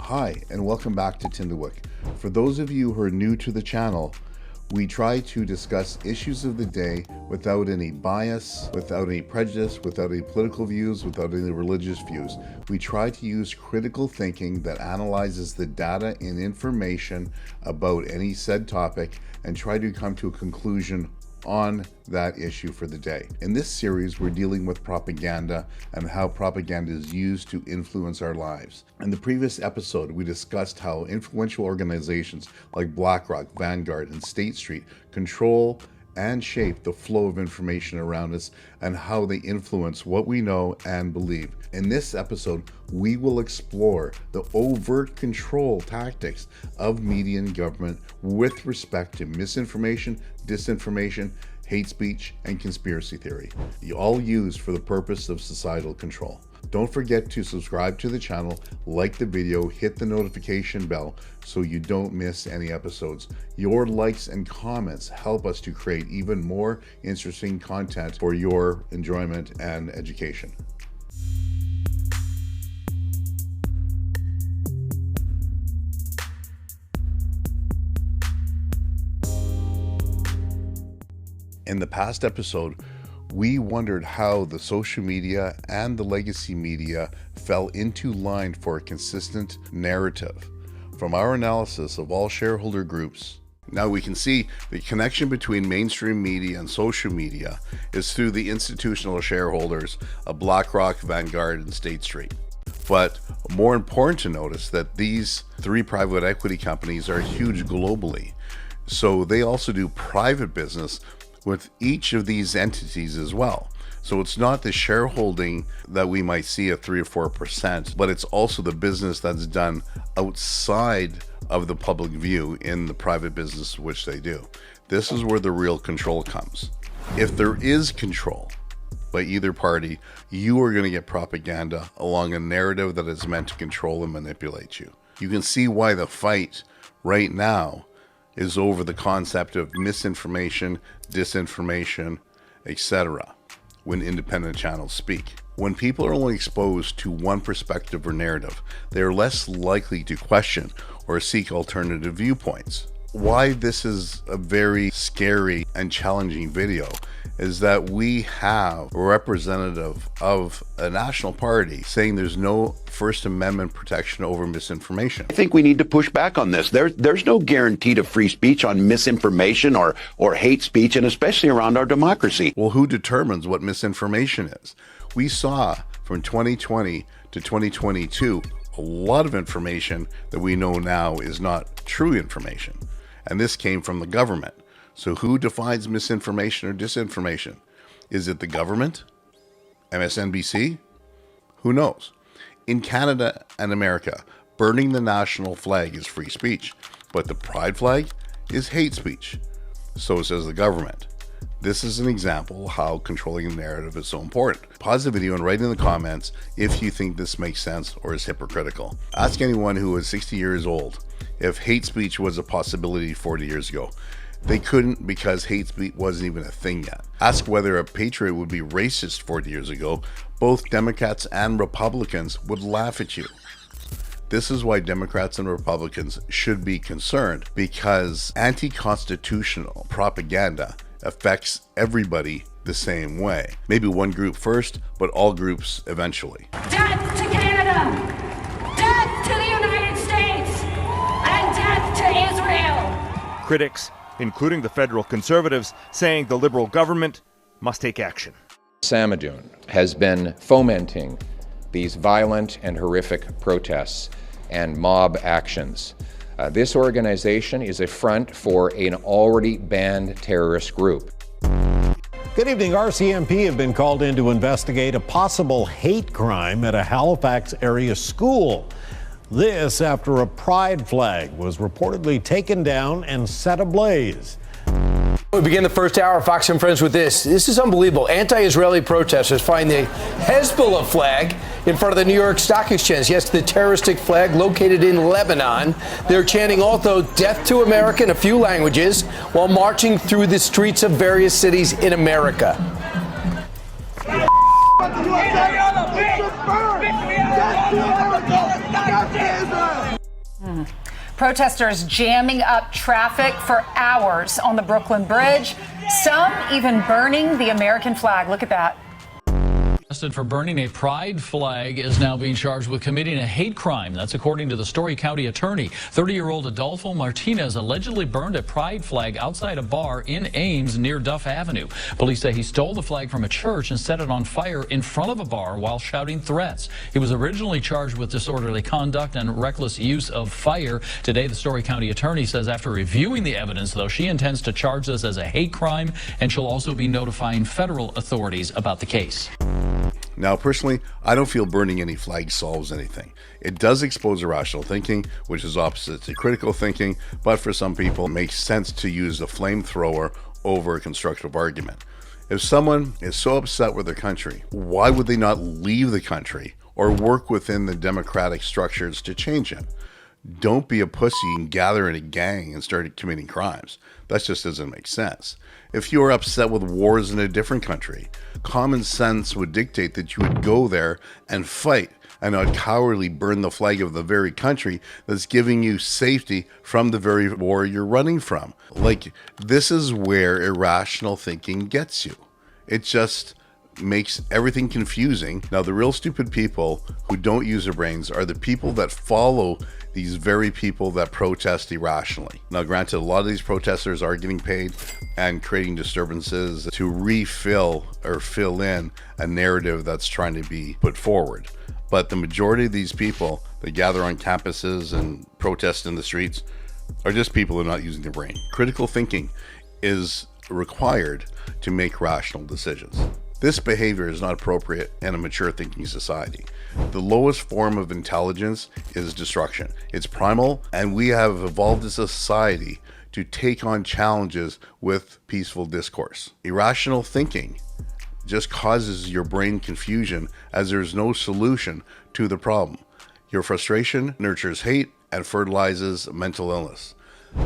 Hi, and welcome back to TindelWick. For those of you who are new to the channel, we try to discuss issues of the day without any bias, without any prejudice, without any political views, without any religious views. We try to use critical thinking that analyzes the data and information about any said topic and try to come to a conclusion on that issue for the day. In this series, we're dealing with propaganda and how propaganda is used to influence our lives. In the previous episode, we discussed how influential organizations like BlackRock, Vanguard, and State Street control and shape the flow of information around us and how they influence what we know and believe. In this episode, we will explore the overt control tactics of media and government with respect to misinformation, disinformation, hate speech, and conspiracy theory, all used for the purpose of societal control. Don't forget to subscribe to the channel, like the video, hit the notification bell so you don't miss any episodes. Your likes and comments help us to create even more interesting content for your enjoyment and education. In the past episode, we wondered how the social media and the legacy media fell into line for a consistent narrative. From our analysis of all shareholder groups, now we can see the connection between mainstream media and social media is through the institutional shareholders of BlackRock, Vanguard, and State Street. But more important to notice that these three private equity companies are huge globally. So they also do private business with each of these entities as well. So it's not the shareholding that we might see at 3 or 4%, but it's also the business that's done outside of the public view in the private business which they do. This is where the real control comes. If there is control by either party, you are going to get propaganda along a narrative that is meant to control and manipulate you. You can see why the fight right now is over the concept of misinformation, disinformation, etc. when independent channels speak. When people are only exposed to one perspective or narrative, they are less likely to question or seek alternative viewpoints. Why this is a very scary and challenging video is that we have a representative of a national party saying there's no First Amendment protection over misinformation. I think we need to push back on this. There's no guarantee to free speech on misinformation or hate speech, and especially around our democracy. Well, who determines what misinformation is? We saw from 2020 to 2022 a lot of information that we know now is not true information. And this came from the government. So who defines misinformation or disinformation? Is it the government? MSNBC? Who knows? In Canada and America, burning the national flag is free speech, but the pride flag is hate speech. So says the government. This is an example of how controlling the narrative is so important. Pause the video and write in the comments if you think this makes sense or is hypocritical. Ask anyone who is 60 years old if hate speech was a possibility 40 years ago. They couldn't, because hate speech wasn't even a thing yet. Ask whether a patriot would be racist 40 years ago. Both Democrats and Republicans would laugh at you. This is why Democrats and Republicans should be concerned, because anti-constitutional propaganda affects everybody the same way. Maybe one group first, but all groups eventually. Death to Canada! Death to the United States! And death to Israel! Critics, including the federal conservatives, saying the Liberal government must take action. Samadoun has been fomenting these violent and horrific protests and mob actions. This organization is a front for an already banned terrorist group. Good evening. RCMP have been called in to investigate a possible hate crime at a Halifax area school. This after a pride flag was reportedly taken down and set ablaze. We begin the first hour of Fox and Friends with this. This is unbelievable. Anti-Israeli protesters find the Hezbollah flag in front of the New York Stock Exchange. Yes, the terroristic flag located in Lebanon. They're chanting also "Death to America" in a few languages while marching through the streets of various cities in America. Protesters jamming up traffic for hours on the Brooklyn Bridge, some even burning the American flag. Look at that. Arrested for burning a pride flag is now being charged with committing a hate crime. That's according to the Story County attorney. 30-year-old Adolfo Martinez allegedly burned a pride flag outside a bar in Ames near Duff Avenue. Police say he stole the flag from a church and set it on fire in front of a bar while shouting threats. He was originally charged with disorderly conduct and reckless use of fire. Today, the Story County attorney says after reviewing the evidence, though, she intends to charge this as a hate crime, and she'll also be notifying federal authorities about the case. Now, personally, I don't feel burning any flag solves anything. It does expose irrational thinking, which is opposite to critical thinking, but for some people, it makes sense to use a flamethrower over a constructive argument. If someone is so upset with their country, why would they not leave the country or work within the democratic structures to change it? Don't be a pussy and gather in a gang and start committing crimes. That just doesn't make sense. If you are upset with wars in a different country, common sense would dictate that you would go there and fight and not cowardly burn the flag of the very country that's giving you safety from the very war you're running from. Like, this is where irrational thinking gets you. It just makes everything confusing. Now, the real stupid people who don't use their brains are the people that follow these very people that protest irrationally. Now, granted, a lot of these protesters are getting paid and creating disturbances to refill or fill in a narrative that's trying to be put forward. But the majority of these people that gather on campuses and protest in the streets are just people who are not using their brain. Critical thinking is required to make rational decisions. This behavior is not appropriate in a mature thinking society. The lowest form of intelligence is destruction. It's primal, and we have evolved as a society to take on challenges with peaceful discourse. Irrational thinking just causes your brain confusion as there's no solution to the problem. Your frustration nurtures hate and fertilizes mental illness.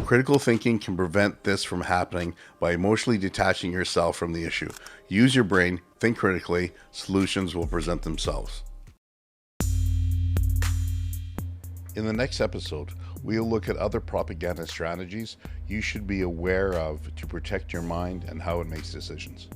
Critical thinking can prevent this from happening by emotionally detaching yourself from the issue. Use your brain, think critically, solutions will present themselves. In the next episode, we'll look at other propaganda strategies you should be aware of to protect your mind and how it makes decisions.